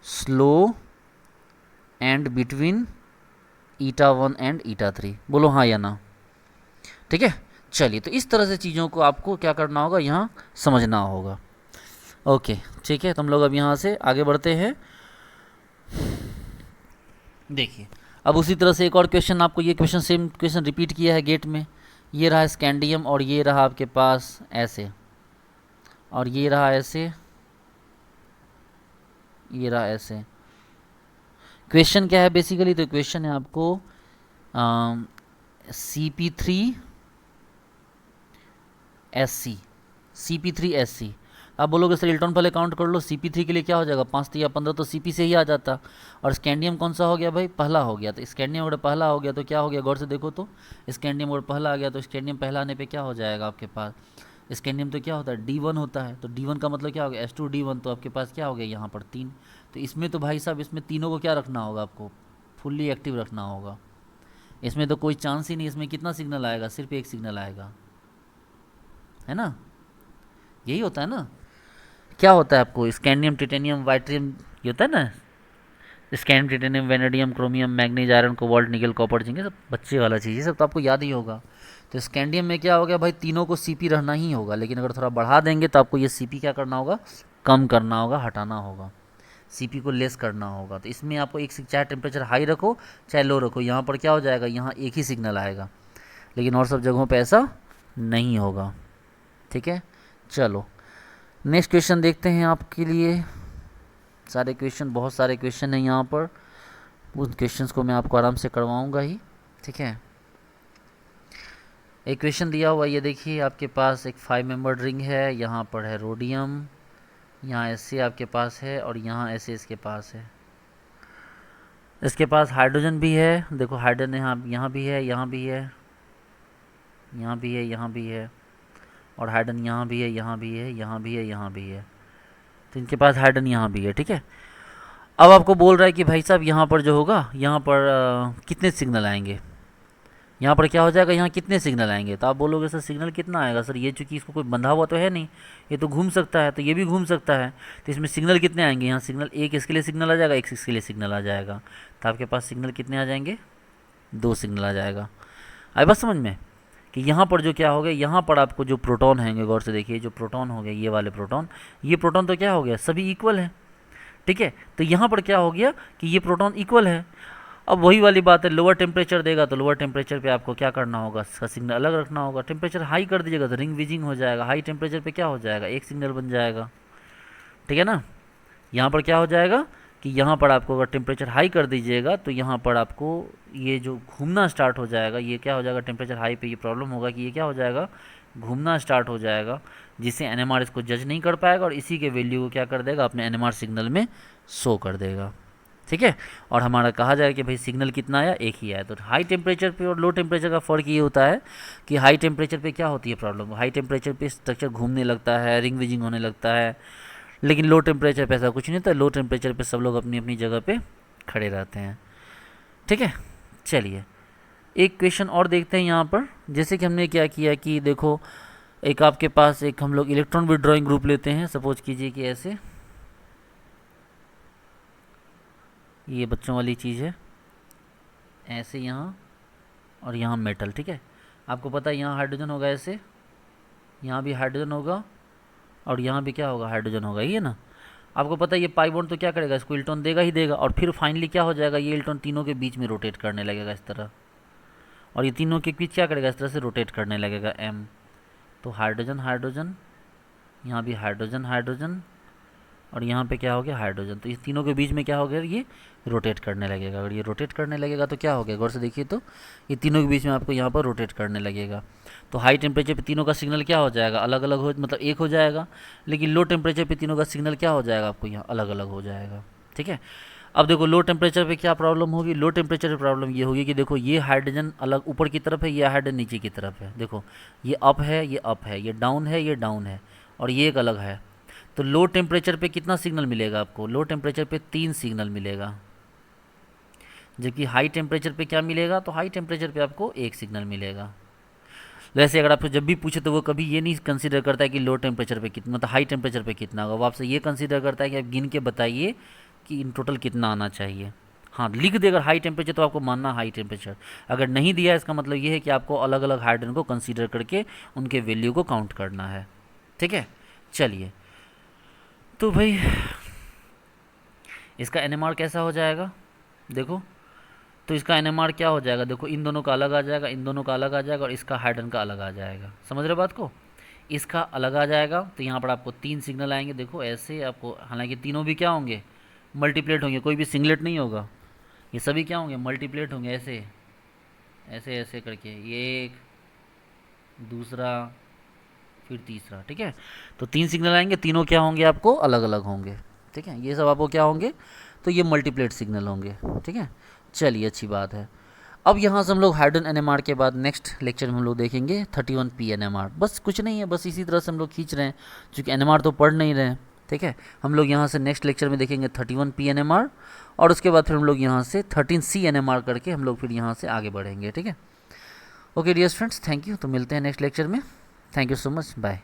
slow and between eta 1 and eta 3। बोलो हाँ या ना? ठीक है, चलिए। तो इस तरह से चीज़ों को आपको क्या करना होगा? यहाँ समझना होगा। ओके ठीक है, तो हम लोग अब यहाँ से आगे बढ़ते हैं। देखिए, अब उसी तरह से एक और क्वेश्चन, आपको ये क्वेश्चन सेम क्वेश्चन रिपीट किया है गेट में। ये रहा स्कैंडियम, और ये रहा आपके पास ऐसे, और ये रहा ऐसे, ये रहा ऐसे। क्वेश्चन क्या है बेसिकली? तो क्वेश्चन है आपको CP3SC, CP3SC। आप बोलोगे सर इलेक्ट्रॉन पहले काउंट कर लो, Sp3 के लिए क्या हो जाएगा, 5 या 15 तो Cp से ही आ जाता। और स्कैंडियम कौन सा हो गया भाई, पहला हो गया। तो स्कैंडियम अगर पहला हो गया तो क्या हो गया, गौर से देखो तो स्कैंडियम अगर पहला आ गया तो स्कैंडियम पहला आने पे क्या हो जाएगा आपके पास, स्कैंडियम तो क्या होता है D1 होता है। तो D1 का मतलब क्या हो गया, H2D1। तो आपके पास क्या हो गया यहाँ पर 3। तो इसमें तो भाई साहब इसमें तीनों को क्या रखना होगा आपको, फुल्ली एक्टिव रखना होगा। इसमें तो कोई चांस ही नहीं, इसमें कितना सिग्नल आएगा, सिर्फ एक सिग्नल आएगा, है ना। यही होता है ना। क्या होता है आपको, स्कैंडियम टिटेनियम वाइट्रियम, ये होता है ना, scandium titanium vanadium chromium manganese iron cobalt nickel copper zinc, सब बच्चे वाला चीज़ है, सब तो आपको याद ही होगा। तो स्कैंडियम में क्या हो गया भाई, तीनों को Cp रहना ही होगा, लेकिन अगर थोड़ा बढ़ा देंगे तो आपको ये Cp क्या करना होगा, कम करना होगा, हटाना होगा, Cp को लेस करना होगा। तो इसमें आपको एक चाहे टेम्परेचर हाई रखो चाहे लो रखो, यहाँ पर क्या हो जाएगा, यहाँ एक ही सिग्नल आएगा, लेकिन और सब जगहों पे ऐसा नहीं होगा। ठीक है, चलो नेक्स्ट क्वेश्चन देखते हैं आपके लिए। सारे क्वेश्चन, बहुत सारे क्वेश्चन हैं यहाँ पर, उन क्वेश्चंस को मैं आपको आराम से करवाऊँगा ही। ठीक है, एक क्वेश्चन दिया हुआ ये देखिए, आपके पास एक 5 मेंबर्ड रिंग है, यहाँ पर है रोडियम, यहाँ ऐसे आपके पास है और यहाँ ऐसे इसके पास है। इसके पास हाइड्रोजन भी है, देखो हाइड्रोजन यहाँ भी है, यहाँ भी है, यहाँ भी है, यहाँ भी है, और हाइड्रोजन यहाँ भी है, यहाँ भी है, यहाँ भी है, यहाँ भी है। तो इनके पास हाइड्रोजन यहाँ भी है। ठीक है, अब आपको बोल रहा है कि भाई साहब यहाँ पर जो होगा, यहाँ पर कितने सिग्नल आएंगे, यहाँ पर क्या हो जाएगा, यहाँ कितने सिग्नल आएंगे। तो आप बोलोगे सर सिग्नल कितना आएगा, सर ये चूँकि इसको कोई बंधा हुआ तो है नहीं, ये तो घूम सकता है, तो ये भी घूम सकता है, तो इसमें सिग्नल कितने आएंगे, यहाँ सिग्नल एक इसके लिए सिग्नल आ जाएगा, एक इसके लिए सिग्नल आ जाएगा। तो आपके पास सिग्नल कितने आ जाएंगे, 2 सिग्नल आ जाएगा। आई बात समझ में, कि यहाँ पर जो क्या हो गया, यहाँ पर आपको जो प्रोटॉन हैंगे, गौर से देखिए, जो प्रोटॉन हो गए ये वाले प्रोटॉन, ये प्रोटॉन तो क्या हो गया, सभी इक्वल है। ठीक है, तो यहाँ पर क्या हो गया कि ये प्रोटॉन इक्वल है। अब वही वाली बात है, लोअर टेम्परेचर देगा तो लोअर टेम्परेचर पे आपको क्या करना होगा, इसका सिग्नल अलग रखना होगा। टेम्परेचर हाई कर दीजिएगा तो रिंग विजिंग हो जाएगा, हाई टेम्परेचर पे क्या हो जाएगा, एक सिग्नल बन जाएगा। ठीक है ना, यहाँ पर क्या हो जाएगा कि यहाँ पर आपको अगर टेम्परेचर हाई कर दीजिएगा तो यहाँ पर आपको ये जो घूमना स्टार्ट हो जाएगा, ये क्या हो जाएगा, टेम्परेचर हाई पे ये प्रॉब्लम होगा कि ये क्या हो जाएगा, घूमना स्टार्ट हो जाएगा, जिससे एनएमआर इसको जज नहीं कर पाएगा और इसी के वैल्यू को क्या कर देगा, अपने एनएमआर सिग्नल में शो कर देगा। ठीक है, और हमारा कहा जाएगा कि भाई सिग्नल कितना आया, एक ही आया। तो हाई टेम्परेचर पे और लो टेम्परेचर का फ़र्क ये होता है कि हाई टेम्परेचर पे क्या होती है प्रॉब्लम, हाई टेम्परेचर पे स्ट्रक्चर घूमने लगता है, रिंग विजिंग होने लगता है, लेकिन लो टेम्परेचर पे ऐसा कुछ नहीं होता, लो टेम्परेचर पे सब लोग अपनी अपनी जगह पे खड़े रहते हैं। ठीक है, चलिए एक क्वेश्चन और देखते हैं यहाँ पर। जैसे कि हमने क्या किया कि देखो, एक आपके पास एक हम लोग इलेक्ट्रॉन विड्रॉइंग ग्रुप लेते हैं, सपोज कीजिए कि ऐसे, ये बच्चों वाली चीज़ है, ऐसे यहाँ और यहाँ मेटल। ठीक है, आपको पता है यहाँ हाइड्रोजन होगा ऐसे, यहाँ भी हाइड्रोजन होगा और यहाँ भी क्या होगा, हाइड्रोजन होगा, ये ना। आपको पता है ये पाई बॉन्ड तो क्या करेगा, इसको इलेक्ट्रॉन देगा ही देगा, और फिर फाइनली क्या हो जाएगा, ये इलेक्ट्रॉन तीनों के बीच में रोटेट करने लगेगा इस तरह, और ये तीनों के बीच क्या करेगा, इस तरह से रोटेट करने लगेगा M। तो हाइड्रोजन हाइड्रोजन, यहाँ भी हाइड्रोजन हाइड्रोजन, और यहाँ पे क्या हो गया, हाइड्रोजन। तो इस तीनों के बीच में क्या हो गया, ये रोटेट करने लगेगा। अगर ये रोटेट करने लगेगा तो क्या हो गया, गौर से देखिए तो ये तीनों के बीच में आपको यहाँ पर रोटेट करने लगेगा। तो हाई टेम्परेचर पे तीनों का सिग्नल क्या हो जाएगा, अलग अलग हो, मतलब एक हो जाएगा, लेकिन लो टेम्परेचर पे तीनों का सिग्नल क्या हो जाएगा, आपको यहाँ अलग अलग हो जाएगा। ठीक है, अब देखो लो टेम्परेचर पे क्या प्रॉब्लम होगी, लो टेम्परेचर पे प्रॉब्लम ये होगी कि देखो ये हाइड्रोजन अलग ऊपर की तरफ है, ये हाइड्रोजन नीचे की तरफ है, देखो ये अप है, ये अप है, ये डाउन है, ये डाउन है, और ये एक अलग है। तो लो टेम्परेचर पे कितना सिग्नल मिलेगा आपको, लो टेम्परेचर पे 3 सिग्नल मिलेगा, जबकि हाई टेम्परेचर पे क्या मिलेगा, तो हाई टेम्परेचर पे आपको 1 सिग्नल मिलेगा। वैसे अगर आपको जब भी पूछे तो वो कभी ये नहीं कंसीडर करता है कि लो टेम्परेचर पे कितना, मतलब हाई टेम्परेचर पे कितना होगा, वो आपसे ये कंसीडर करता है कि आप गिन के बताइए कि इन टोटल कितना आना चाहिए। हाँ, लिख दे अगर हाई टेम्परेचर तो आपको मानना हाई टेम्परेचर, अगर नहीं दिया इसका मतलब ये है कि आपको अलग अलग हाइड्रोजन को कंसीडर करके उनके वैल्यू को काउंट करना है। ठीक है, चलिए तो भाई इसका एनएमआर कैसा हो जाएगा, देखो तो इसका एनएमआर क्या हो जाएगा, देखो इन दोनों का अलग आ जाएगा, इन दोनों का अलग आ जाएगा, और इसका हाइड्रोजन का अलग आ जाएगा। समझ रहे बात को, इसका अलग आ जाएगा तो यहाँ पर आपको 3 सिग्नल आएंगे, देखो ऐसे आपको, हालांकि तीनों भी क्या होंगे, मल्टीप्लेट होंगे, कोई भी सिंगलेट नहीं होगा, ये सभी क्या होंगे, मल्टीप्लेट होंगे, ऐसे ऐसे ऐसे करके, ये एक, दूसरा, फिर तीसरा, ठीक है। तो 3 सिग्नल आएंगे, तीनों क्या होंगे आपको अलग अलग होंगे, ठीक है। ये सब आपको क्या होंगे, तो ये मल्टीप्लेट सिग्नल होंगे, ठीक है। चलिए अच्छी बात है। अब यहाँ से हम लोग हाइड्रोजन एनएमआर के बाद नेक्स्ट लेक्चर में हम लोग देखेंगे 31p एनएमआर। बस कुछ नहीं है, बस इसी तरह से हम लोग खींच रहे हैं, क्योंकि एनएमआर तो पढ़ नहीं रहे हैं, ठीक है। हम लोग यहाँ से नेक्स्ट लेक्चर में देखेंगे 31p एनएमआर, और उसके बाद फिर हम लोग यहाँ से 13c एनएमआर करके हम लोग फिर यहाँ से आगे बढ़ेंगे, ठीक है। Okay dear friends, thank you. तो मिलते हैं नेक्स्ट लेक्चर में। Thank you so much, bye.